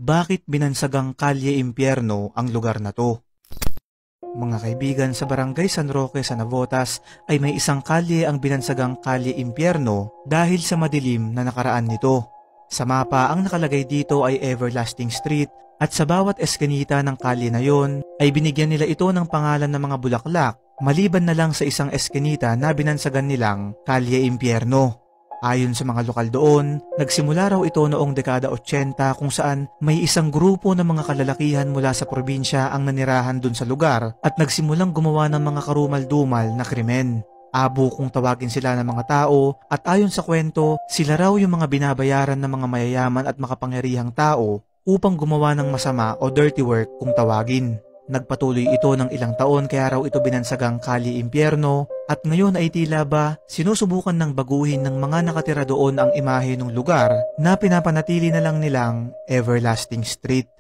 Bakit binansagang Kalye Impyerno ang lugar na to? Mga kaibigan, sa Barangay San Roque sa Navotas ay may isang kalye ang binansagang Kalye Impyerno dahil sa madilim na nakaraan nito. Sa mapa, ang nakalagay dito ay Everlasting Street at sa bawat eskinita ng kalye na yon ay binigyan nila ito ng pangalan ng mga bulaklak, maliban na lang sa isang eskinita na binansagan nilang Kalye Impyerno. Ayon sa mga lokal doon, nagsimula raw ito noong dekada 80 kung saan may isang grupo ng mga kalalakihan mula sa probinsya ang nanirahan dun sa lugar at nagsimulang gumawa ng mga karumal-dumal na krimen. Abo kung tawagin sila ng mga tao at ayon sa kwento, sila raw yung mga binabayaran ng mga mayayaman at makapangyarihang tao upang gumawa ng masama o dirty work kung tawagin. Nagpatuloy ito ng ilang taon kaya raw ito binansagang Kalye Impyerno at ngayon ay tila ba sinusubukan ng baguhin ng mga nakatira doon ang imahe ng lugar na pinapanatili na lang nilang Everlasting Street.